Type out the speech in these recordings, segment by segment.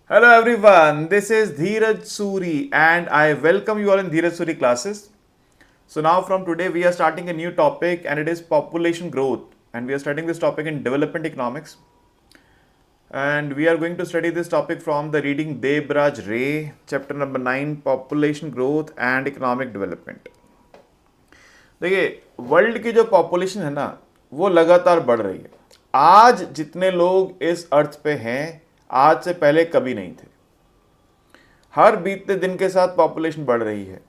Hello everyone, this is Dheeraj Suri and I welcome you all in Dheeraj Suri classes. So now from today we are starting a new topic and it is population growth, and we are studying this topic in development economics, and we are going to study this topic from the reading Debraj Ray, chapter number 9, population growth and economic development. देखिए, world की जो population है ना वो लगातार बढ़ रही है। आज जितने लोग इस अर्थ पे हैं आज से पहले कभी नहीं थे। हर बीतते दिन के साथ पॉपुलेशन बढ़ रही है।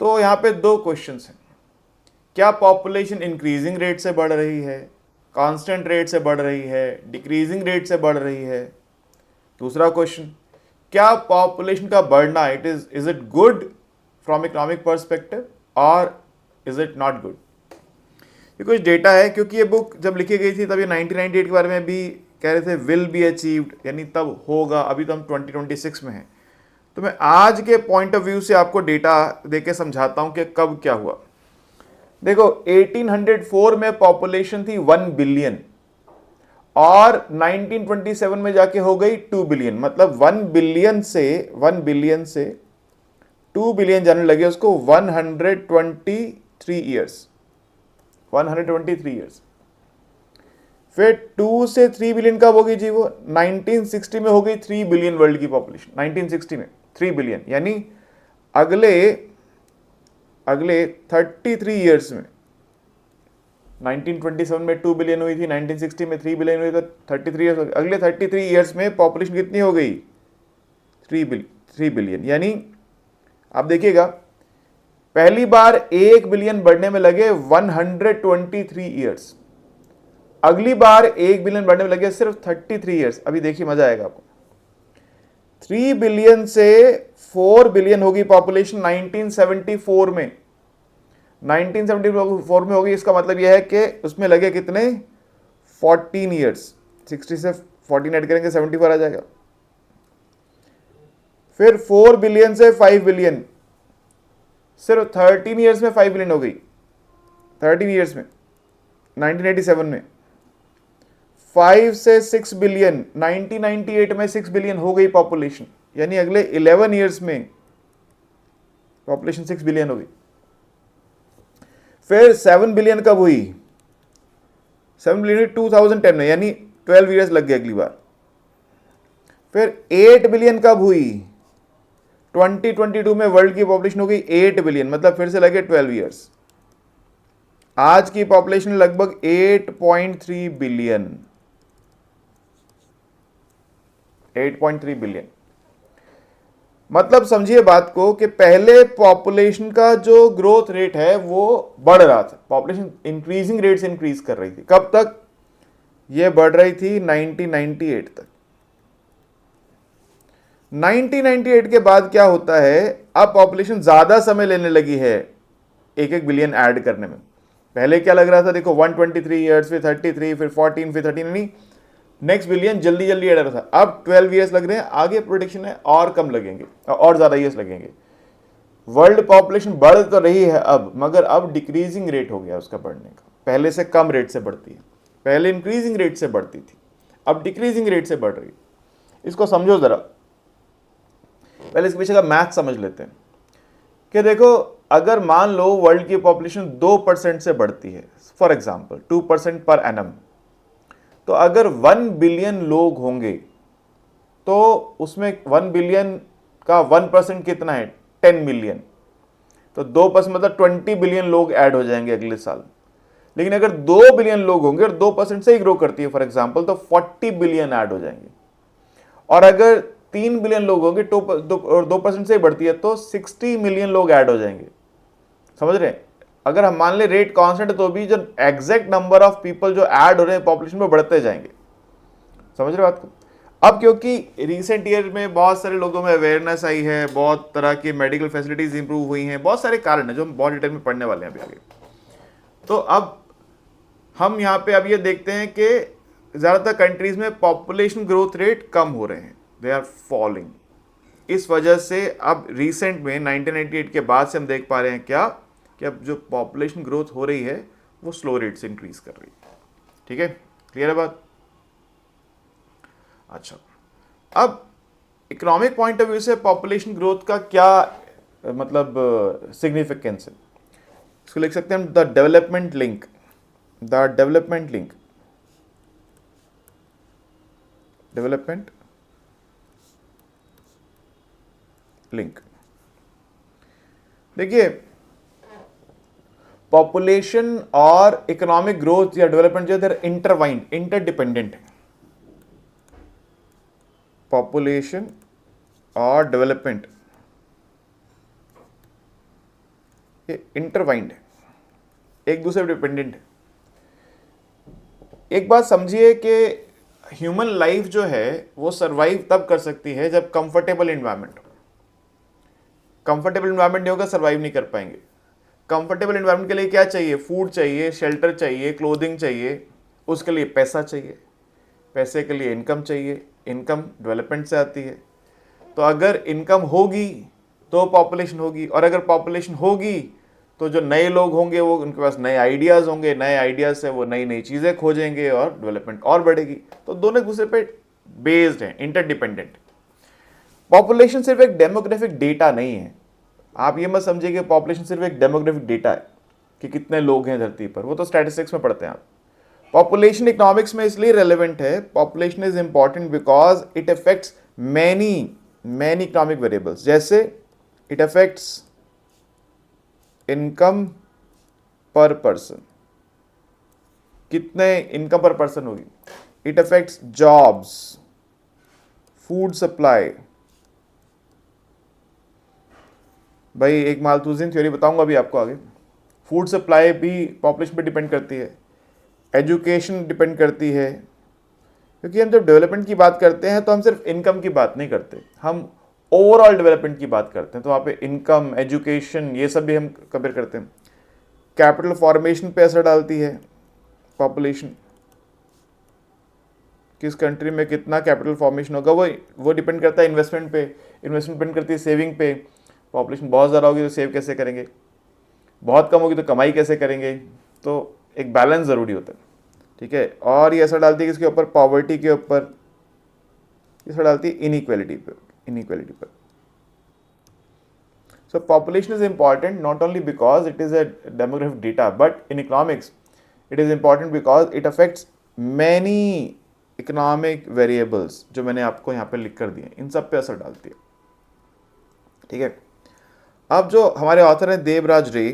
तो यहाँ पे दो क्वेश्चंस हैं। क्या पॉपुलेशन इंक्रीजिंग रेट से बढ़ रही है, कांस्टेंट रेट से बढ़ रही है, डिक्रीजिंग रेट से बढ़ रही है? दूसरा क्वेश्चन, क्या पॉपुलेशन का बढ़ना is it good from economic perspective और इज इट नॉट गुड? ये कुछ डेटा है, क्योंकि ये बुक जब लिखी गई थी तब ये 1998 के बारे में भी कह रहे थे, विल बी अचीव्ड, यानी तब होगा। अभी तो हम 2026 में हैं। तो मैं आज के पॉइंट ऑफ व्यू से आपको डेटा देके समझाता हूं कि कब क्या हुआ। देखो, 1804 में पॉपुलेशन थी 1 बिलियन और 1927 में जाके हो गई 2 बिलियन। मतलब 1 बिलियन से 2 बिलियन जाने लगे उसको 123 ईयर्स। 123 ईयर्स। फिर 2 से 3 बिलियन कब होगी जी? वो 1960 में हो गई 3 बिलियन वर्ल्ड की पॉपुलेशन। 1960 में 3 बिलियन, यानी अगले अगले 33 ईयर्स में 1927 में 2 बिलियन हुई थी, 1960 में 3 बिलियन हुई, तो 33 ईयर्स, अगले 33 ईयर्स में पॉपुलेशन कितनी हो गई? 3 बिलियन। यानी आप देखिएगा, पहली बार 1 बिलियन बढ़ने में लगे 123 ईयर्स, अगली बार 1 बिलियन बढ़ने में लगे सिर्फ 33 ईयर्स। अभी देखिए, मजा आएगा आपको। 3 बिलियन से 4 बिलियन होगी पॉपुलेशन 1974 में। 1974 में होगी, इसका मतलब यह है कि उसमें लगे कितने? 14 ईयर्स। 60 से 14 ऐड करेंगे 74 आ जाएगा। फिर 4 बिलियन से 5 बिलियन, सिर्फ 13 ईयर्स में 5 बिलियन हो गई। 13 ईयर्स में 1987 में। 5 से 6 बिलियन, 1998 में 6 बिलियन हो गई पॉपुलेशन, यानी अगले 11 ईयर्स में पॉपुलेशन 6 बिलियन हो गई। फिर 7 बिलियन कब हुई? 7 बिलियन 2010 में, यानी 12 ईयर्स लग गए अगली बार। फिर 8 बिलियन कब हुई? 2022 में वर्ल्ड की पॉपुलेशन हो गई 8 बिलियन, मतलब फिर से लगे 12 ईयर्स। आज की पॉपुलेशन लगभग 8.3 बिलियन। 8.3 बिलियन। मतलब समझिए बात को कि पहले पॉपुलेशन का जो ग्रोथ रेट है वो बढ़ रहा था। पॉपुलेशन इंक्रीजिंग रेट से इंक्रीज कर रही थी। कब तक ये बढ़ रही थी? 1998 तक। 1998 के बाद क्या होता है? अब पॉपुलेशन ज्यादा समय लेने लगी है 1-1 बिलियन ऐड करने में। पहले क्या लग रहा था? देखो, 123 ईयर्स, फिर 33, फिर 14, फिर 13, यानी नेक्स्ट बिलियन जल्दी जल्दी ऐड रहा था। अब 12 ईयर्स लग रहे हैं। आगे प्रोडिक्शन है और कम लगेंगे और ज्यादा ईयर्स लगेंगे। वर्ल्ड पॉपुलेशन बढ़ तो रही है अब, मगर अब डिक्रीजिंग रेट हो गया उसका बढ़ने का। पहले से कम रेट से बढ़ती है। पहले इंक्रीजिंग रेट से बढ़ती थी, अब डिक्रीजिंग रेट से बढ़ रही है। इसको समझो जरा। पहले इसके पीछे का मैथ समझ लेते हैं कि देखो, अगर मान लो वर्ल्ड की पॉपुलेशन 2% से बढ़ती है, फॉर एग्जांपल 2% पर एनम, तो अगर 1 बिलियन लोग होंगे तो उसमें 1 बिलियन का 1% कितना है? 10 मिलियन। तो 2% मतलब 20 बिलियन लोग ऐड हो जाएंगे अगले साल। लेकिन अगर 2 बिलियन लोग होंगे और 2% से ही ग्रो करती है फॉर एग्जांपल, तो 40 बिलियन ऐड हो जाएंगे। और अगर 3 बिलियन लोग होंगे और 2% से ही बढ़ती है तो 60 मिलियन लोग ऐड हो जाएंगे। समझ रहे हैं? अगर हम मान ले रेट कांस्टेंट, तो भी जो एग्जैक्ट नंबर ऑफ पीपल जो ऐड हो रहे हैं पॉपुलेशन में बढ़ते जाएंगे। समझ रहे बात को? अब क्योंकि रिसेंट ईयर में बहुत सारे लोगों में अवेयरनेस आई है, बहुत तरह की मेडिकल फैसिलिटीज इंप्रूव हुई हैं, बहुत सारे कारण हैं जो हम बहुत डिटेल में पढ़ने वाले हैं अभी आगे। तो अब हम यहाँ पे अब ये देखते हैं कि ज़्यादातर कंट्रीज में पॉपुलेशन ग्रोथ रेट कम हो रहे हैं, दे आर फॉलिंग। इस वजह से अब रिसेंट में 1998 के बाद से हम देख पा रहे हैं क्या कि अब जो पॉपुलेशन ग्रोथ हो रही है वो स्लो रेट से इंक्रीज कर रही है। ठीक है, क्लियर है बात? अच्छा, अब इकोनॉमिक पॉइंट ऑफ व्यू से पॉपुलेशन ग्रोथ का क्या मतलब सिग्निफिकेंस है, इसको लिख सकते हैं हम the development link, the development link, development link. देखिए पॉपुलेशन और इकोनॉमिक ग्रोथ या डेवलपमेंट जो है इंटरवाइंड, इंटरडिपेंडेंट है। पॉपुलेशन और डेवलपमेंट ये इंटरवाइंड है, एक दूसरे पर डिपेंडेंट है। एक बात समझिए कि ह्यूमन लाइफ जो है वो सरवाइव तब कर सकती है जब कंफर्टेबल एनवायरनमेंट हो। कंफर्टेबल एनवायरनमेंट नहीं होगा, सरवाइव नहीं कर पाएंगे। कंफर्टेबल एनवायरनमेंट के लिए क्या चाहिए? फूड चाहिए, शेल्टर चाहिए, क्लोथिंग चाहिए, उसके लिए पैसा चाहिए, पैसे के लिए इनकम चाहिए, इनकम डेवलपमेंट से आती है। तो अगर इनकम होगी तो पॉपुलेशन होगी, और अगर पॉपुलेशन होगी तो जो नए लोग होंगे वो उनके पास नए आइडियाज़ होंगे, नए आइडियाज़ से वो नई नई चीज़ें खोजेंगे और डेवलपमेंट और बढ़ेगी। तो दोनों एक दूसरे पे बेस्ड हैं, इंटरडिपेंडेंट। पॉपुलेशन सिर्फ एक डेमोग्राफिक डेटा नहीं है। आप ये मत समझिए कि पॉपुलेशन सिर्फ एक डेमोग्राफिक डेटा है कि कितने लोग हैं धरती पर, वो तो स्टैटिस्टिक्स में पढ़ते हैं आप। पॉपुलेशन इकोनॉमिक्स में इसलिए रेलेवेंट है, population is important because it affects many economic variables. जैसे इट अफेक्ट्स इनकम पर पर्सन, कितने इनकम पर पर्सन होगी। It affects jobs, food supply. भाई एक माल्थुसियन थ्योरी बताऊंगा अभी आपको आगे। फूड सप्लाई भी पॉपुलेशन पे डिपेंड करती है, एजुकेशन डिपेंड करती है। क्योंकि हम जब डेवलपमेंट की बात करते हैं तो हम सिर्फ इनकम की बात नहीं करते, हम ओवरऑल डेवलपमेंट की बात करते हैं। तो वहाँ पे इनकम, एजुकेशन, ये सब भी हम कंपेयर करते हैं। कैपिटल फॉर्मेशन पे असर डालती है पॉपुलेशन, किस कंट्री में कितना कैपिटल फॉर्मेशन होगा वो डिपेंड करता है इन्वेस्टमेंट पे। इन्वेस्टमेंट डिपेंड करती है सेविंग पे। पॉपुलेशन बहुत ज़्यादा होगी तो सेव कैसे करेंगे, बहुत कम होगी तो कमाई कैसे करेंगे। तो एक बैलेंस ज़रूरी होता है, ठीक है। और ये असर डालती है किसके ऊपर? पॉवर्टी के ऊपर, असर डालती है इनइक्वालिटी पर। So population is important not only because it is a demographic data, but in economics it is important because it affects many economic variables जो मैंने आपको यहाँ पे लिख कर दिए, इन सब पे असर डालती है, ठीक है। अब जो हमारे ऑथर हैं देवराज रे,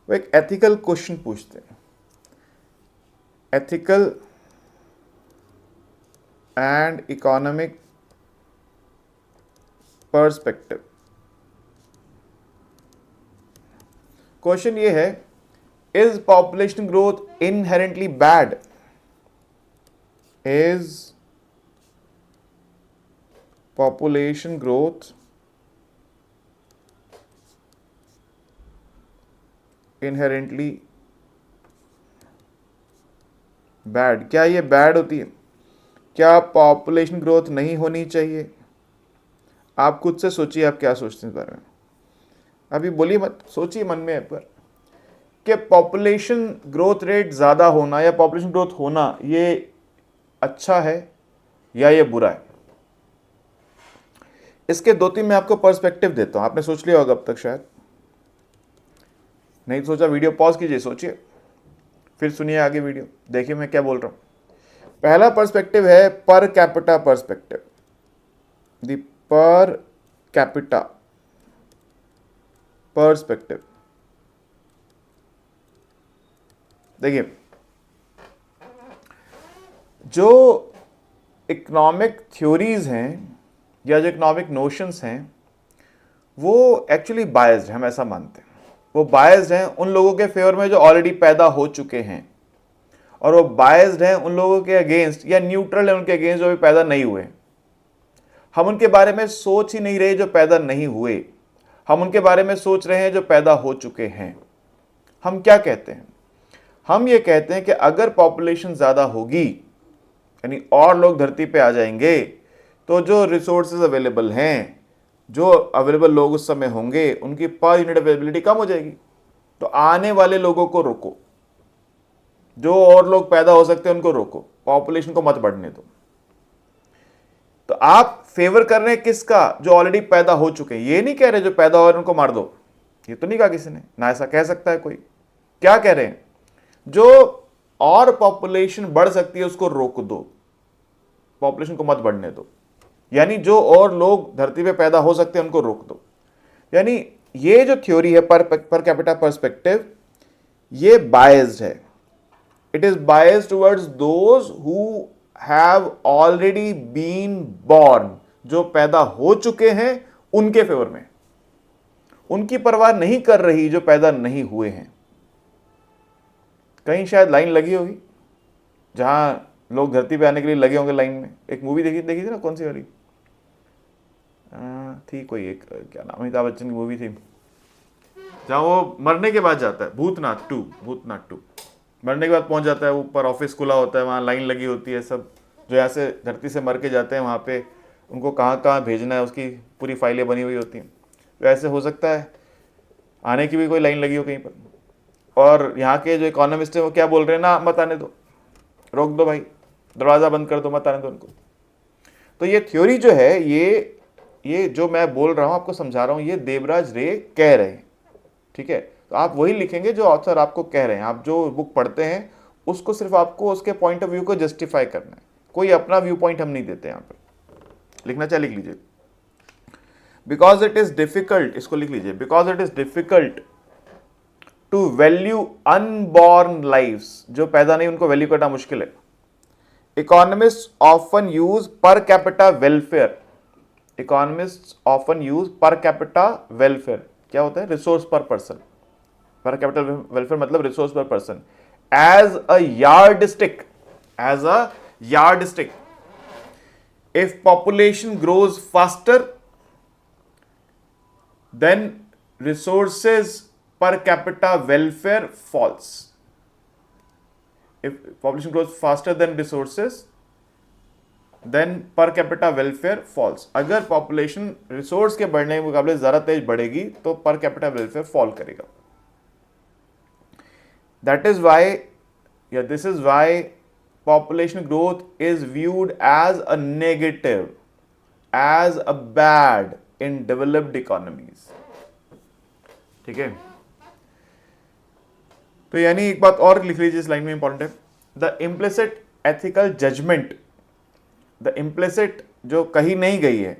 वो एक एथिकल क्वेश्चन पूछते हैं, ethical and economic perspective. Question ये है, is population growth inherently bad? Is population growth inherently bad? क्या ये बैड होती है? क्या पॉपुलेशन ग्रोथ नहीं होनी चाहिए? आप खुद से सोचिए, आप क्या सोचते हैं इस बारे में। अभी बोलिए मत, सोचिए मन में पर कि पॉपुलेशन ग्रोथ रेट ज़्यादा होना या पॉपुलेशन ग्रोथ होना ये अच्छा है या ये बुरा है। इसके दो तीन मैं आपको पर्सपेक्टिव देता हूँ। आपने सोच लिया होगा अब तक, शायद नहीं सोचा, वीडियो पॉज कीजिए, सोचिए, फिर सुनिए आगे वीडियो, देखिए मैं क्या बोल रहा हूँ। पहला पर्सपेक्टिव है पर कैपिटा पर्सपेक्टिव, द पर कैपिटा पर्सपेक्टिव। देखिए, जो इकोनॉमिक थ्योरीज हैं या जो इकोनॉमिक नोशंस हैं वो एक्चुअली बायस्ड हैं, हम ऐसा मानते हैं। वो बायस्ड हैं उन लोगों के फेवर में जो ऑलरेडी पैदा हो चुके हैं, और वो बायस्ड हैं उन लोगों के अगेंस्ट, या न्यूट्रल है उनके अगेंस्ट जो भी पैदा नहीं हुए। हम उनके बारे में सोच ही नहीं रहे जो पैदा नहीं हुए, हम उनके बारे में सोच रहे हैं जो पैदा हो चुके हैं। हम क्या कहते हैं? हम ये कहते हैं कि अगर पॉपुलेशन ज़्यादा होगी, यानी और लोग धरती पे आ जाएंगे, तो जो रिसोर्सेज अवेलेबल हैं, जो अवेलेबल लोग उस समय होंगे, उनकी पर यूनिट अवेलेबिलिटी कम हो जाएगी। तो आने वाले लोगों को रोको, जो और लोग पैदा हो सकते हैं उनको रोको, पॉपुलेशन को मत बढ़ने दो। तो आप फेवर कर रहे हैं किसका? जो ऑलरेडी पैदा हो चुके हैं। ये नहीं कह रहे जो पैदा हो रहे हैं उनको मार दो, ये तो नहीं कहा किसी ने, ना ऐसा कह सकता है कोई। क्या कह रहे हैं? जो और पॉपुलेशन बढ़ सकती है उसको रोक दो, पॉपुलेशन को मत बढ़ने दो। यानी जो और लोग धरती पे पैदा हो सकते हैं उनको रोक दो। यानी ये जो थ्योरी है पर कैपिटा पर्सपेक्टिव, ये बायस्ड है। It is biased towards those who have already been born, जो पैदा हो चुके हैं उनके फेवर में, उनकी परवाह नहीं कर रही जो पैदा नहीं हुए हैं। कहीं शायद लाइन लगी होगी जहां लोग धरती पे आने के लिए लगे होंगे लाइन में। एक मूवी देखी थी ना, कौन सी वाली थी, कोई एक, क्या नाम, अमिताभ बच्चन की मूवी थी जहां वो मरने के बाद जाता है, भूतनाथ टू, मरने के बाद पहुंच जाता है ऊपर, ऑफिस खुला होता है, वहां लाइन लगी होती है, सब जो यहाँ से धरती से मर के जाते हैं वहां पे उनको कहाँ कहाँ भेजना है उसकी पूरी फाइलें बनी हुई होती हैं। तो ऐसे हो सकता है आने की भी कोई लाइन लगी हो कहीं पर, और यहाँ के जो इकोनॉमिस्ट है वो क्या बोल रहे हैं, ना मत आने दो, रोक दो भाई, दरवाज़ा बंद कर दो, मत आने दो उनको। तो ये थ्योरी जो है, ये जो मैं बोल रहा हूँ आपको समझा रहा हूँ, ये देवराज रे कह रहे हैं, ठीक है। तो आप वही लिखेंगे जो ऑथर आपको कह रहे हैं। आप जो बुक पढ़ते हैं उसको सिर्फ आपको उसके पॉइंट ऑफ व्यू को जस्टिफाई करना है, कोई अपना व्यू पॉइंट हम नहीं देते यहाँ पर। लिखना चाहे लिख लीजिए। बिकॉज इट इज डिफिकल्ट, इसको लिख लीजिए, because it is difficult to value unborn lifes, जो पैदा नहीं उनको वैल्यू करना मुश्किल है। Economist often use per capita welfare, economist often use per capita welfare, क्या होता है, resource per person, per capital welfare मतलब resource per person, as a yardstick, as a yardstick. If population grows faster than resources per capita welfare falls. If population grows faster than resources, then per capita welfare falls. अगर population resource के बढ़ने के मुकाबले ज़्यादा तेज बढ़ेगी तो per capita welfare fall करेगा. That is why, this is why population growth is viewed as a negative, as a bad in developed economies. ठीक है, तो यानी एक बात और लिख लीजिए इस लाइन में, इंपॉर्टेंट है, the implicit ethical judgement, the implicit जो कही नहीं गई है,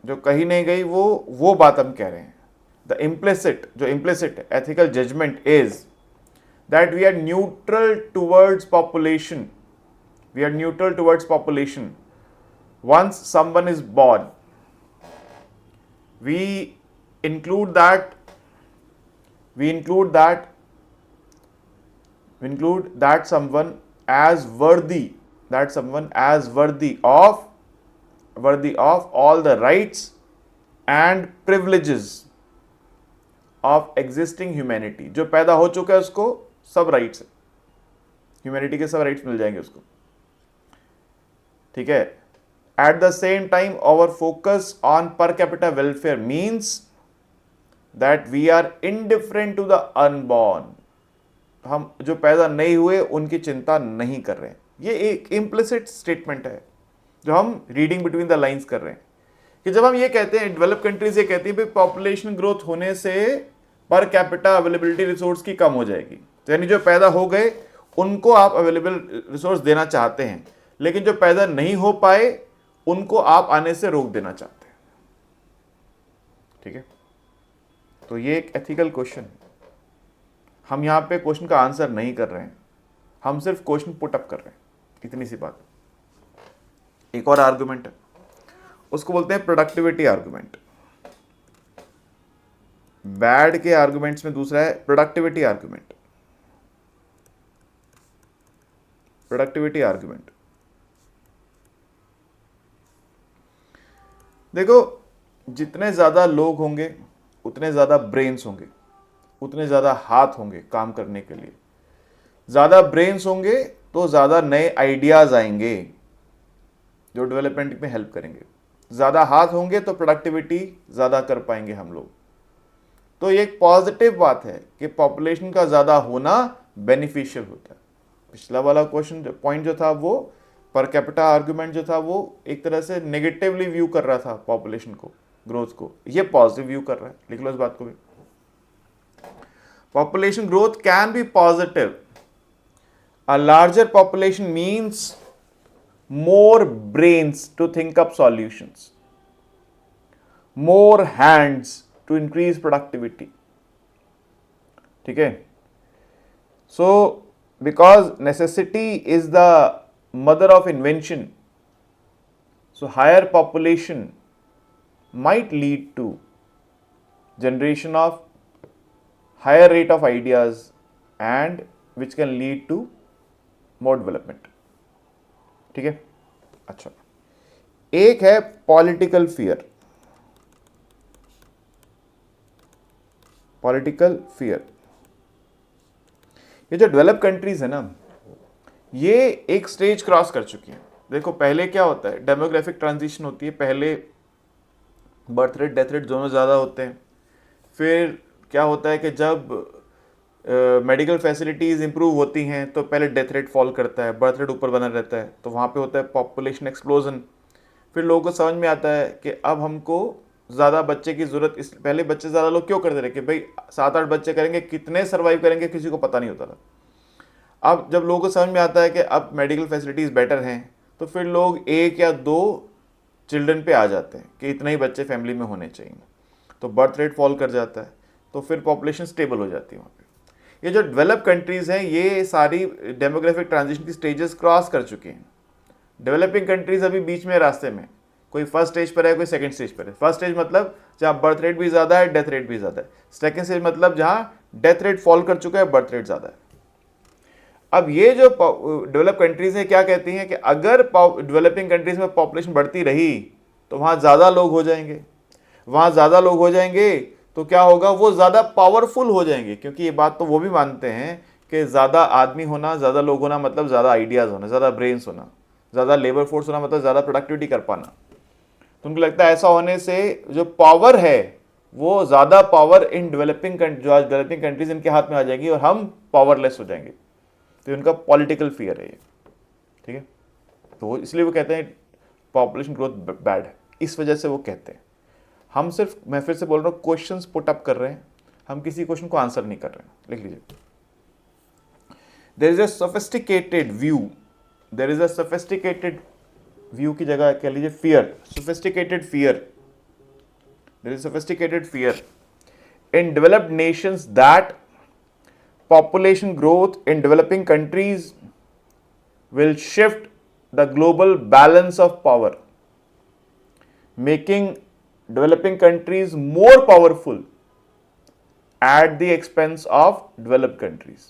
जो कही नहीं गई वो बात हम कह रहे हैं। द इम्प्लिसिट, जो implicit ethical judgement is that we are neutral towards population, we are neutral towards population once someone is born, we include that someone as worthy of all the rights and privileges of existing humanity. जो पैदा हो चुका है उसको सब rights है, humanity के सब राइट्स मिल जाएंगे उसको, ठीक है। At the same time, our focus on per capita welfare means that we are indifferent to the unborn. हम जो पैदा नहीं हुए उनकी चिंता नहीं कर रहे हैं। ये एक इम्प्लिसिट स्टेटमेंट है जो हम रीडिंग बिटवीन द लाइंस कर रहे हैं, कि जब हम ये कहते हैं, डेवलप कंट्रीज ये कहती है पॉपुलेशन ग्रोथ होने से पर कैपिटा अवेलेबिलिटी रिसोर्स की कम हो जाएगी, तो यानी जो पैदा हो गए उनको आप अवेलेबल रिसोर्स देना चाहते हैं, लेकिन जो पैदा नहीं हो पाए उनको आप आने से रोक देना चाहते हैं, ठीक है। तो ये एक एथिकल क्वेश्चन है। हम यहाँ पे क्वेश्चन का आंसर नहीं कर रहे हैं, हम सिर्फ क्वेश्चन पुट अप कर रहे हैं, इतनी सी बात। एक और आर्गुमेंट है, उसको बोलते हैं प्रोडक्टिविटी आर्गुमेंट। बैड के आर्गुमेंट्स में दूसरा है प्रोडक्टिविटी आर्गुमेंट। प्रोडक्टिविटी आर्गुमेंट, देखो जितने ज्यादा लोग होंगे उतने ज्यादा ब्रेन्स होंगे, उतने ज्यादा हाथ होंगे काम करने के लिए। ज्यादा ब्रेन्स होंगे तो ज्यादा नए आइडियाज आएंगे जो डेवलपमेंट में हेल्प करेंगे। ज्यादा हाथ होंगे तो प्रोडक्टिविटी ज्यादा कर पाएंगे हम लोग। तो ये एक पॉजिटिव बात है कि पॉपुलेशन का ज्यादा होना बेनिफिशियल होता है। पिछला वाला क्वेश्चन पॉइंट जो था वो पर कैपिटा आर्गुमेंट जो था वो एक तरह से नेगेटिवली व्यू कर रहा था पॉपुलेशन को, ग्रोथ को, ये पॉजिटिव व्यू कर रहा है। लिख लो इस बात को भी, population growth can be positive. A larger population means more brains to think up solutions, more hands to increase productivity. ठीक है, so because necessity is the mother of invention, so higher population might lead to generation of higher rate of ideas and which can lead to more development. ठीक है, अच्छा, एक है political fear. Political fear, ये जो develop countries है ना, ये एक स्टेज क्रॉस कर चुकी हैं। देखो पहले क्या होता है, डेमोग्राफिक ट्रांजिशन होती है, पहले बर्थ रेट डेथ रेट दोनों ज़्यादा होते हैं। फिर क्या होता है कि जब मेडिकल फैसिलिटीज़ इंप्रूव होती हैं तो पहले डेथ रेट फॉल करता है, बर्थ रेट ऊपर बना रहता है, तो वहाँ पे होता है पॉपुलेशन एक्सप्लोजन। फिर लोगों को समझ में आता है कि अब हमको ज़्यादा बच्चे की ज़रूरत, इस पहले बच्चे ज़्यादा लोग क्यों करते रहे कि भाई 7-8 बच्चे करेंगे, कितने सर्वाइव करेंगे किसी को पता नहीं होता था। अब जब लोगों को समझ में आता है कि अब मेडिकल फैसिलिटीज़ बेटर हैं, तो फिर लोग 1 या 2 चिल्ड्रन पे आ जाते हैं कि इतने ही बच्चे फैमिली में होने चाहिए, तो बर्थ रेट फॉल कर जाता है, तो फिर पॉपुलेशन स्टेबल हो जाती है वहाँ पे। ये जो डेवलप कंट्रीज़ हैं ये सारी डेमोग्राफिक ट्रांजिशन की स्टेजेस क्रॉस कर चुकी हैं। डेवलपिंग कंट्रीज़ अभी बीच में रास्ते में, कोई फर्स्ट स्टेज पर है, कोई सेकंड स्टेज पर है। फर्स्ट स्टेज मतलब जहाँ बर्थ रेट भी ज़्यादा है, डेथ रेट भी ज़्यादा है। सेकंड स्टेज मतलब जहाँ डेथ रेट फॉल कर चुका है, बर्थ रेट ज़्यादा है। अब ये जो डेवलप कंट्रीज़ हैं क्या कहती हैं कि अगर डेवलपिंग कंट्रीज़ में पॉपुलेशन बढ़ती रही तो वहाँ ज़्यादा लोग हो जाएंगे, वहाँ ज़्यादा लोग हो जाएंगे तो क्या होगा, वो ज़्यादा पावरफुल हो जाएंगे। क्योंकि ये बात तो वो भी मानते हैं कि ज़्यादा आदमी होना, ज़्यादा लोग होना मतलब ज़्यादा आइडियाज़ होना, ज़्यादा ब्रेन्स होना, ज़्यादा लेबर फोर्स होना मतलब ज़्यादा प्रोडक्टिविटी कर पाना। तो उनको लगता है ऐसा होने से जो पावर है वो ज़्यादा पावर इन डेवलपिंग कंट्रीज इनके हाथ में आ जाएगी और हम पावरलेस हो जाएंगे। तो उनका पॉलिटिकल फियर है ये, ठीक है। तो इसलिए वो कहते हैं पॉपुलेशन ग्रोथ बैड है, इस वजह से वो कहते हैं। हम सिर्फ, मैं फिर से बोल रहा हूँ, क्वेश्चंस पुट अप कर रहे हैं, हम किसी क्वेश्चन को आंसर नहीं कर रहे हैं। लिख लीजिए, there is a sophisticated view, there is a sophisticated view की जगह कह लीजिए fear, sophisticated fear, there is sophisticated fear in developed nations that population growth in developing countries will shift the global balance of power, making developing countries more powerful at the expense of developed countries.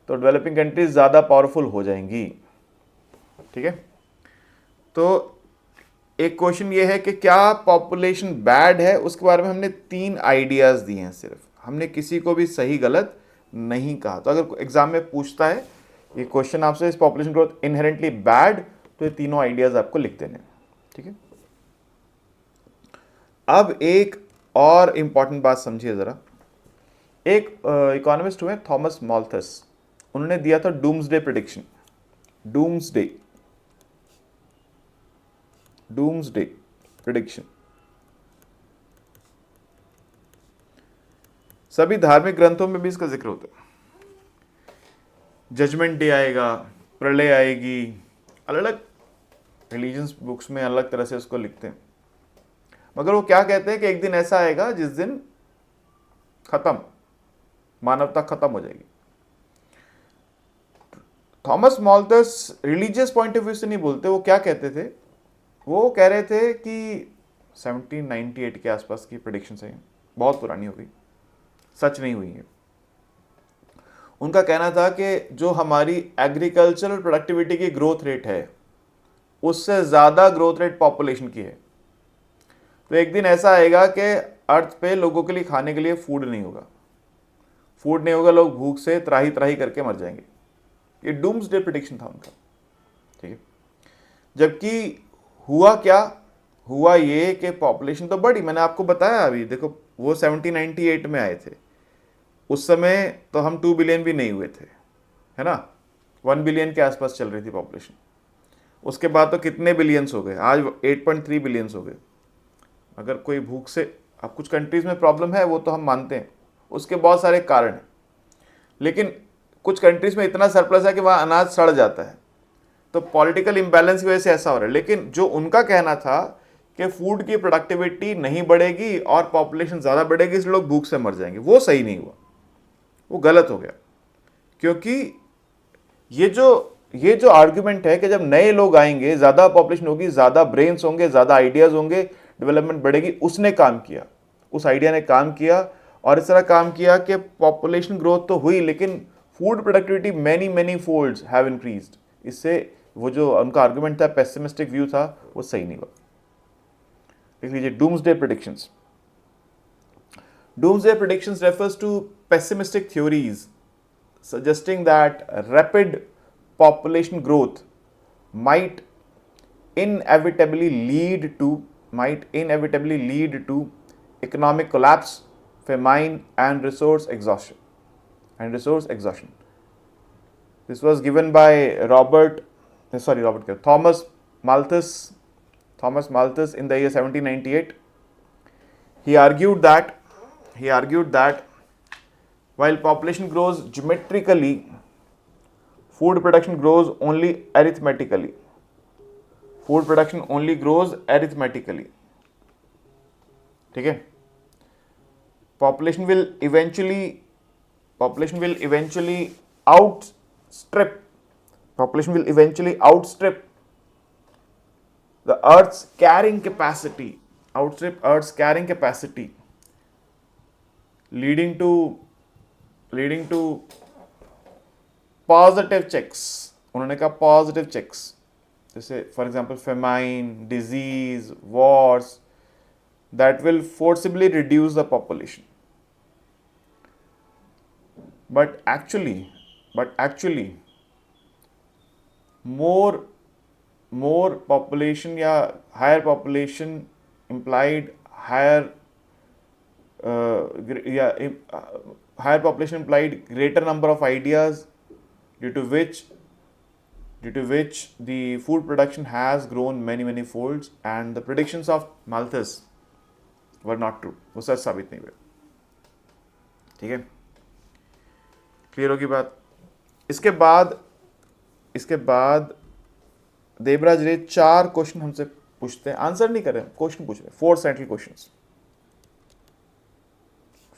तो developing countries ज़्यादा powerful हो जाएंगी, ठीक है। तो एक question ये है कि क्या population bad है, उसके बारे में हमने 3 आइडियाज़ दिए हैं सिर्फ, हमने किसी को भी सही गलत नहीं कहा। तो अगर एग्जाम में पूछता है ये क्वेश्चन आपसे, इस पॉपुलेशन ग्रोथ इनहेरेंटली बैड, तो ये तीनों आइडियाज आपको लिख देने, ठीक है। अब एक और इंपॉर्टेंट बात समझिए जरा। एक इकोनॉमिस्ट हुए थॉमस माल्थस, उन्होंने दिया था डूम्सडे प्रेडिक्शन, डूम्सडे प्रेडिक्शन। सभी धार्मिक ग्रंथों में भी इसका जिक्र होता है। जजमेंट डे आएगा, प्रलय आएगी, अलग अलग रिलीजियंस बुक्स में अलग तरह से उसको लिखते हैं, मगर वो क्या कहते हैं कि एक दिन ऐसा आएगा जिस दिन खत्म, मानवता खत्म हो जाएगी। Thomas Malthus religious point of view से नहीं बोलते, वो क्या कहते थे, वो कह रहे थे कि 1798 के आसपास की प्रेडिक्शन है, बहुत पुरानी हो गई, सच नहीं हुई है। उनका कहना था कि जो हमारी एग्रीकल्चरल प्रोडक्टिविटी की ग्रोथ रेट है उससे ज़्यादा ग्रोथ रेट पॉपुलेशन की है। तो एक दिन ऐसा आएगा कि अर्थ पे लोगों के लिए खाने के लिए फूड नहीं होगा, लोग भूख से त्राही त्राही करके मर जाएंगे। ये डूम्सडे प्रेडिक्शन था उनका, ठीक है। जबकि हुआ क्या, हुआ ये कि पॉपुलेशन तो बढ़ी, मैंने आपको बताया अभी, देखो वो 1798 में आए थे, उस समय तो हम 2 बिलियन भी नहीं हुए थे, है ना, 1 बिलियन के आसपास चल रही थी पॉपुलेशन। उसके बाद तो कितने बिलियंस हो गए, आज 8.3 बिलियंस हो गए। अगर कोई भूख से, अब कुछ कंट्रीज़ में प्रॉब्लम है वो तो हम मानते हैं, उसके बहुत सारे कारण हैं, लेकिन कुछ कंट्रीज़ में इतना सरप्लस है कि वहाँ अनाज सड़ जाता है, तो पॉलिटिकल इम्बैलेंस की वजह से ऐसा हो रहा है। लेकिन जो उनका कहना था कि फूड की प्रोडक्टिविटी नहीं बढ़ेगी और पॉपुलेशन ज़्यादा बढ़ेगी इसलिए लोग भूख से मर जाएंगे, वो सही नहीं हुआ, वो गलत हो गया। क्योंकि ये जो आर्ग्यूमेंट है कि जब नए लोग आएंगे, ज़्यादा पॉपुलेशन होगी, ज़्यादा ब्रेन्स होंगे, ज़्यादा आइडियाज़ होंगे, डेवलपमेंट बढ़ेगी, उसने काम किया, उस आइडिया ने काम किया और इस तरह काम किया कि पॉपुलेशन ग्रोथ तो हुई लेकिन food productivity many many folds have increased. इससे वो जो उनका आर्गुमेंट था, पेसिमिस्टिक व्यू था, वो सही नहीं हुआ। देख लीजिए doomsday predictions. Doomsday predictions refers to pessimistic theories suggesting that rapid population growth might inevitably lead to economic collapse, famine, and resource exhaustion. This was given by Thomas Malthus in the year 1798. He argued that while population grows geometrically, food production grows only arithmetically. Food production only grows arithmetically. ठीक है? Population will eventually outstrip the Earth's carrying capacity, leading to positive checks. उन्होंने कहा positive checks, जैसे for example famine, disease, wars, that will forcibly reduce the population. But actually more population या higher population implied higher population implied greater number of ideas, due to which the food production has grown many folds, and the predictions of Malthus were not true, वो सच साबित नहीं हुए। ठीक है, clear होगी बात। इसके बाद देवराज रे 4 क्वेश्चन हमसे पूछते हैं, आंसर नहीं कर रहे, क्वेश्चन पूछ रहे, 4 सेंट्रल क्वेश्चंस,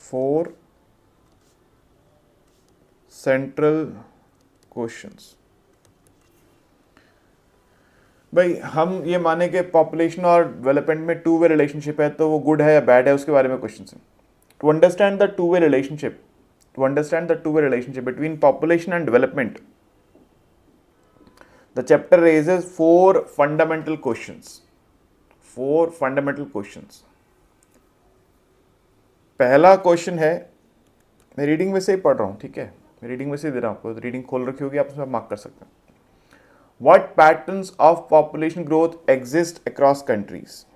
4 सेंट्रल क्वेश्चंस। भाई हम ये माने कि पॉपुलेशन और डेवलपमेंट में 2 वे रिलेशनशिप है, तो वो गुड है या बैड है, उसके बारे में क्वेश्चन है। To understand the 2 way relationship between population and development, the chapter raises 4 fundamental questions. पहला क्वेश्चन है, मैं रीडिंग में से ही पढ़ रहा हूं, ठीक है, मैं रीडिंग में से दे रहा हूं, आपको रीडिंग खोल रखी होगी, आप उसमें मार्क कर सकते हैं। What patterns of population growth exist across countries?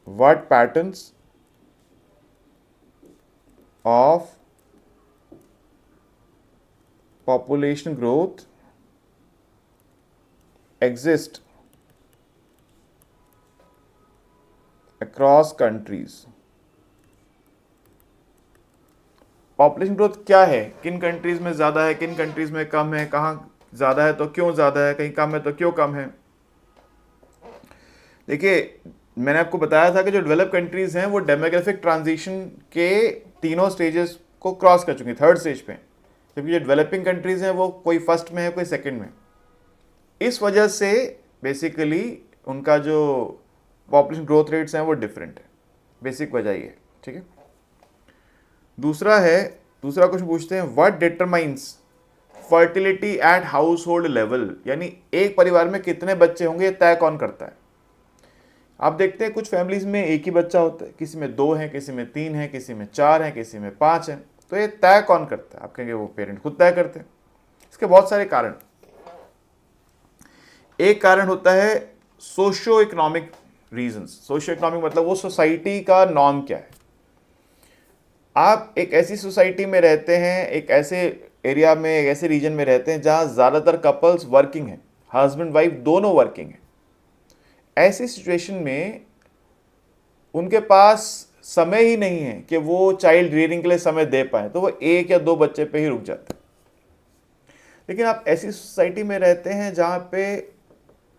What patterns of population growth exist across countries? Population growth क्या है, किन कंट्रीज में ज़्यादा है, किन कंट्रीज में कम है, कहाँ ज़्यादा है तो क्यों ज़्यादा है, कहीं कम है तो क्यों कम है। देखिए मैंने आपको बताया था कि जो डेवलप कंट्रीज़ हैं वो डेमोग्राफिक ट्रांजिशन के तीनों स्टेजेस को क्रॉस कर चुकी, 3rd स्टेज पे, जबकि जो डेवलपिंग कंट्रीज़ हैं वो कोई फर्स्ट में है, कोई सेकंड में। इस वजह से बेसिकली उनका जो पॉपुलेशन ग्रोथ रेट्स हैं वो डिफरेंट है, बेसिक वजह ये है। ठीक है, दूसरा क्वेश्चन पूछते हैं, what determines fertility at household level, यानी एक परिवार में कितने बच्चे होंगे तय कौन करता है। आप देखते हैं कुछ फैमिलीज में एक ही बच्चा होता है, किसी में 2 हैं, किसी में 3 हैं, किसी में 4 हैं, किसी में 5 हैं, तो ये तय कौन करता है। आप कहेंगे वो पेरेंट खुद तय करते हैं। इसके बहुत सारे कारण, एक कारण होता है socio economic reasons. Socio economic मतलब वो सोसाइटी का नॉर्म क्या है। आप एक ऐसी सोसाइटी में रहते हैं, एक ऐसे एरिया में, एक ऐसे रीजन में रहते हैं जहां ज़्यादातर कपल्स वर्किंग हैं, हस्बैंड वाइफ दोनों वर्किंग है, ऐसी सिचुएशन में उनके पास समय ही नहीं है कि वो चाइल्ड रियरिंग के लिए समय दे पाए, तो वो 1 या 2 बच्चे पे ही रुक जाते हैं। लेकिन आप ऐसी सोसाइटी में रहते हैं जहां पे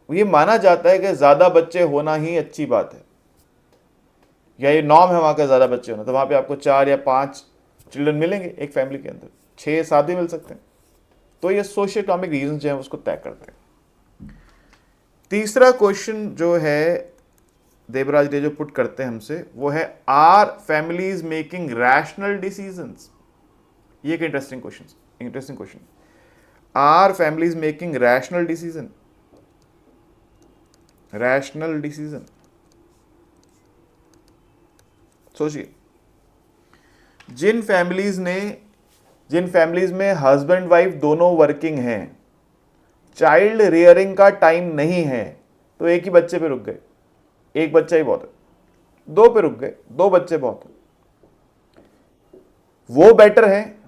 ये माना जाता है कि ज़्यादा बच्चे होना ही अच्छी बात है, या ये नॉर्म है वहाँ का ज़्यादा बच्चे होना, तो वहाँ पे आपको 4 या 5 चिल्ड्रन मिलेंगे एक फैमिली के अंदर, 6-7 भी मिल सकते हैं। तो ये सोशियो इकोनॉमिक रीजन जो है उसको तय करते हैं। तीसरा क्वेश्चन जो है देवराज डे जो पुट करते हैं हमसे, वो है are families making rational decisions. ये एक interesting question. Are families making rational decision? सोचिए, जिन फैमिलीज में हस्बैंड वाइफ दोनों वर्किंग हैं, चाइल्ड रियरिंग का टाइम नहीं है, तो एक ही बच्चे पे रुक गए, एक बच्चा ही बहुत है। 2 पे रुक गए, 2 बच्चे बहुत है, वो बेटर है,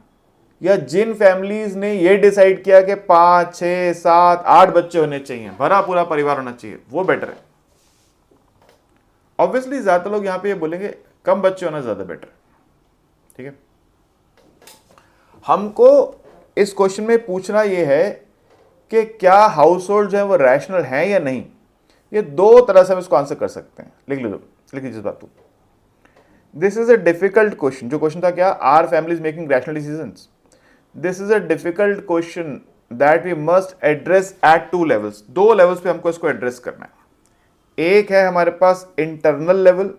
या जिन फैमिलीज ने ये डिसाइड किया कि 5, 6, 7, 8 बच्चे होने चाहिए, भरा पूरा परिवार होना चाहिए, वो बेटर है? ऑब्वियसली ज्यादातर लोग यहां पे ये बोलेंगे कम बच्चे होना ज्यादा बेटर है। ठीक है, हमको इस क्वेश्चन में पूछना यह है कि क्या हाउस होल्ड जो है वो रैशनल है या नहीं। ये 2 तरह से हम इसको आंसर कर सकते हैं। लिख लीजिए इस बात को। This is a difficult question. जो क्वेश्चन था क्या, are families making rational decisions? This is a difficult question that we must address at 2 levels. 2 levels पे हमको इसको एड्रेस करना है। एक है हमारे पास इंटरनल लेवल,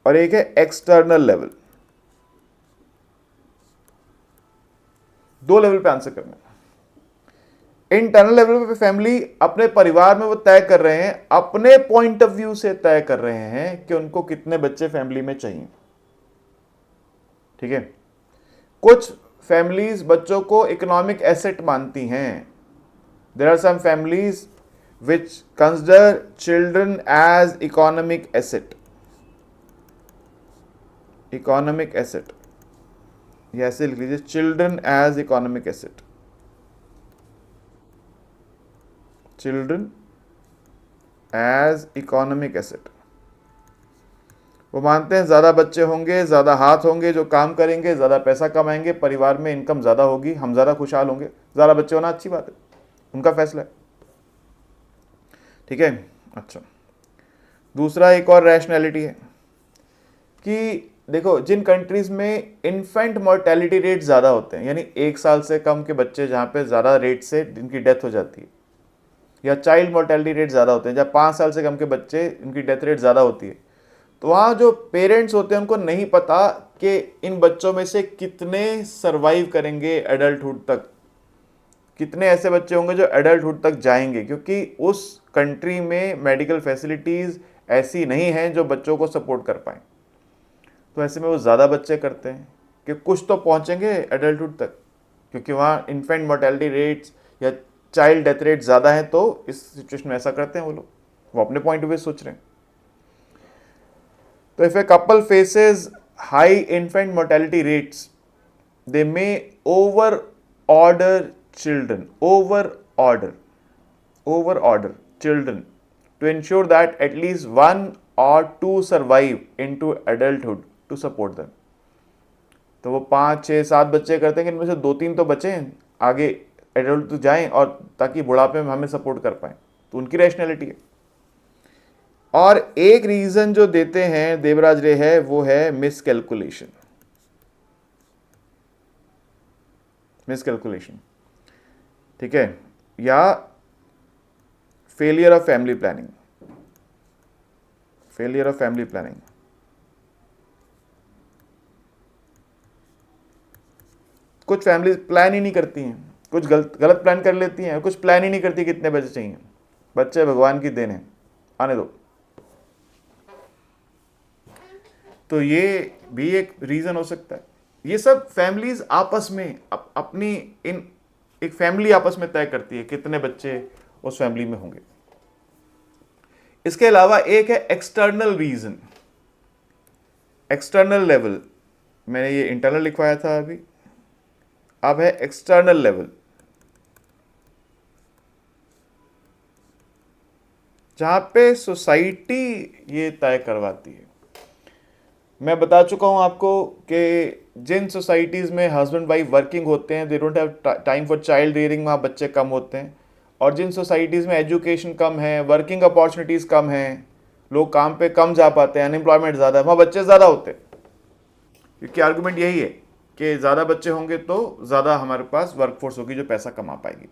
और एक है एक्सटर्नल लेवल। 2 लेवल पे आंसर करना है। इंटरनल लेवल पे फैमिली अपने परिवार में वो तय कर रहे हैं, अपने पॉइंट ऑफ व्यू से तय कर रहे हैं कि उनको कितने बच्चे फैमिली में चाहिए। ठीक है, कुछ फैमिलीज बच्चों को इकोनॉमिक एसेट मानती हैं। There are some families which consider children as economic asset. ये ऐसे लिख लीजिए, children as economic asset. Children as economic asset. वो मानते हैं ज्यादा बच्चे होंगे, ज्यादा हाथ होंगे जो काम करेंगे, ज्यादा पैसा कमाएंगे, परिवार में इनकम ज्यादा होगी, हम ज्यादा खुशहाल होंगे। ज्यादा बच्चे होना अच्छी बात है, उनका फैसला है। ठीक है, अच्छा, दूसरा एक और रैशनैलिटी है कि देखो, जिन कंट्रीज में इन्फेंट मोर्टेलिटी रेट ज़्यादा होते हैं, यानी 1 साल से कम के बच्चे जहाँ पे ज़्यादा रेट से जिनकी डेथ हो जाती है, या चाइल्ड मोर्टेलिटी रेट ज़्यादा होते हैं, जहाँ 5 साल से कम के बच्चे इनकी डेथ रेट ज़्यादा होती है, तो वहाँ जो पेरेंट्स होते हैं उनको नहीं पता कि इन बच्चों में से कितने सर्वाइव करेंगे एडल्टहुड तक, कितने ऐसे बच्चे होंगे जो एडल्टहुड तक जाएंगे, क्योंकि उस कंट्री में मेडिकल फैसिलिटीज़ ऐसी नहीं हैं जो बच्चों को सपोर्ट कर पाएँ। तो ऐसे में वो ज़्यादा बच्चे करते हैं कि कुछ तो पहुँचेंगे एडल्टहुड तक, क्योंकि वहाँ इन्फेंट मोर्टेलिटी रेट्स या चाइल्ड डेथ रेट ज़्यादा है, तो इस सिचुएशन में ऐसा करते हैं वो लोग, वो अपने पॉइंट ऑफ व्यू सोच रहे हैं। तो if a couple faces high infant mortality rates, they may over order children to ensure that at least 1 or 2 survive into adulthood to support them. तो वो 5, 6, 7 बच्चे करते हैं कि इनमें से 2-3 तो बचे हैं, आगे एडल्ट तो जाएं और ताकि बुढ़ापे में हमें सपोर्ट कर पाएं, तो उनकी रैशनैलिटी है। और एक रीजन जो देते हैं देवराज रे है, वो है मिसकैलकुलेशन। ठीक है, या फेलियर ऑफ फैमिली प्लानिंग। कुछ फैमिलीज प्लान ही नहीं करती हैं, कुछ गलत प्लान कर लेती हैं, कुछ प्लान ही नहीं करती कितने बच्चे चाहिए। बच्चे भगवान की देन है, आने दो। तो ये भी एक रीजन हो सकता है। ये सब फैमिलीज आपस में अपनी एक फैमिली आपस में तय करती है कितने बच्चे उस फैमिली में होंगे। इसके अलावा एक है एक्सटर्नल रीजन, एक्सटर्नल लेवल। मैंने ये इंटरनल लिखवाया था अभी। अब है एक्सटर्नल लेवल, जहां पे सोसाइटी ये तय करवाती है। मैं बता चुका हूं आपको कि जिन सोसाइटीज़ में हस्बैंड वाइफ वर्किंग होते हैं, they don't have time for child rearing, वहाँ बच्चे कम होते हैं। और जिन सोसाइटीज़ में एजुकेशन कम है, वर्किंग अपॉर्चुनिटीज़ कम हैं, लोग काम पे कम जा पाते हैं, अनएम्प्लॉयमेंट ज़्यादा है, वहाँ बच्चे ज़्यादा होते हैं। क्योंकि आर्गूमेंट यही है कि ज़्यादा बच्चे होंगे तो ज़्यादा हमारे पास वर्कफोर्स होगी जो पैसा कमा पाएगी।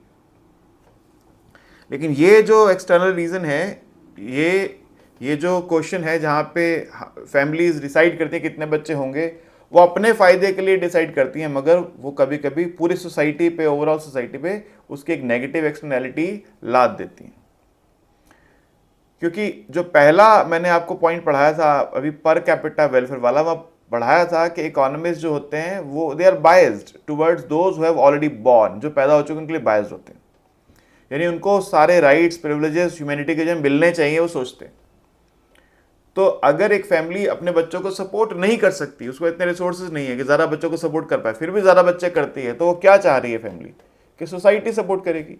लेकिन ये जो एक्सटर्नल रीज़न है, ये जो क्वेश्चन है जहाँ पे फैमिलीज डिसाइड करती हैं कितने बच्चे होंगे, वो अपने फ़ायदे के लिए डिसाइड करती हैं, मगर वो कभी कभी पूरी सोसाइटी पे, ओवरऑल सोसाइटी पे उसकी एक नेगेटिव एक्सटर्नैलिटी लाद देती हैं। क्योंकि जो पहला मैंने आपको पॉइंट पढ़ाया था अभी पर कैपिटा वेलफेयर वाला, वह पढ़ाया था कि इकोनॉमिस्ट जो होते हैं वो they are biased towards those who have already born, जो पैदा हो चुके उनके लिए बायस्ड होते हैं। यानी उनको सारे राइट्स, प्रिविलेजेस, ह्यूमैनिटी के जो मिलने चाहिए वो सोचते हैं। तो अगर एक फैमिली अपने बच्चों को सपोर्ट नहीं कर सकती, उसको इतने रिसोर्सेज नहीं है कि ज़्यादा बच्चों को सपोर्ट कर पाए, फिर भी ज़्यादा बच्चे करती है, तो वो क्या चाह रही है फैमिली कि सोसाइटी सपोर्ट करेगी,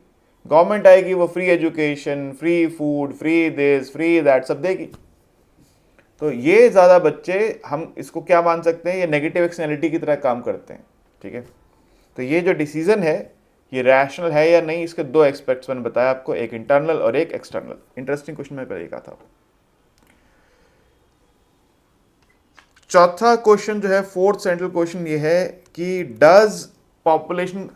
गवर्नमेंट आएगी, वो free education, free food, free this, free that सब देगी। तो ये ज़्यादा बच्चे, हम इसको क्या मान सकते हैं, ये नेगेटिव एक्सटर्नैलिटी की तरह काम करते हैं। ठीक है, तो ये जो डिसीजन है ये रैशनल है या नहीं, इसके दो एस्पेक्ट्स मैंने बताया आपको, एक इंटरनल और एक एक्सटर्नल। इंटरेस्टिंग क्वेश्चन मैं पहले कहा था। चौथा क्वेश्चन जो है, फोर्थ सेंट्रल क्वेश्चन ये है कि डज पॉपुलेशन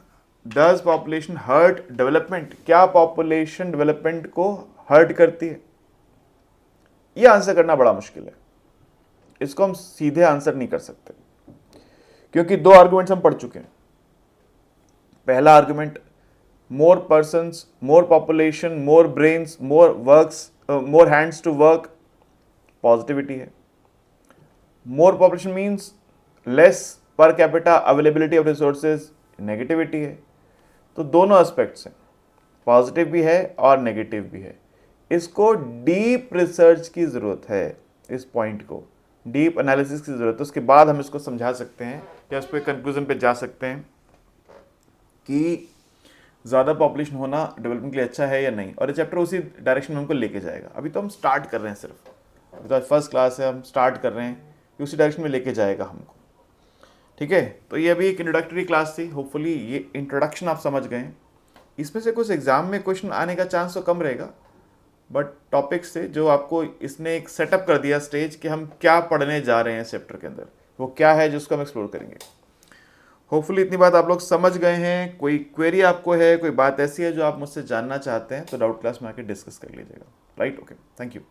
हर्ट डेवलपमेंट? क्या पॉपुलेशन डेवलपमेंट को हर्ट करती है? ये आंसर करना बड़ा मुश्किल है, इसको हम सीधे आंसर नहीं कर सकते, क्योंकि दो आर्गुमेंट्स हम पढ़ चुके हैं। पहला argument, more persons, more population, more brains, more hands to work, positivity है। More population means less per capita availability of resources, negativity है। तो दोनों एस्पेक्ट्स हैं, पॉजिटिव भी है और नेगेटिव भी है। इसको डीप रिसर्च की ज़रूरत है, इस पॉइंट को डीप एनालिसिस की ज़रूरत है, उसके बाद हम इसको समझा सकते हैं या उस पर कंक्लूजन पे जा सकते हैं कि ज़्यादा पॉपुलेशन होना डेवलपमेंट के लिए अच्छा है या नहीं। और ये चैप्टर उसी डायरेक्शन में हमको लेके जाएगा। अभी तो हम स्टार्ट कर रहे हैं, सिर्फ अभी तो फर्स्ट क्लास है, हम स्टार्ट कर रहे हैं, कि उसी डायरेक्शन में लेके जाएगा हमको। ठीक है, तो ये अभी एक इंट्रोडक्टरी क्लास थी, होपफुली ये इंट्रोडक्शन आप समझ गए। इसमें से कुछ एग्जाम में क्वेश्चन आने का चांस तो कम रहेगा, बट टॉपिक्स से जो आपको इसने एक सेटअप कर दिया स्टेज कि हम क्या पढ़ने जा रहे हैं चैप्टर के अंदर, वो क्या है जिसको हम एक्सप्लोर करेंगे। होपफुली इतनी बात आप लोग समझ गए हैं। कोई क्वेरी आपको है, कोई बात ऐसी है जो आप मुझसे जानना चाहते हैं, तो डाउट क्लास में आके डिस्कस कर लीजिएगा। Right, okay, thank you.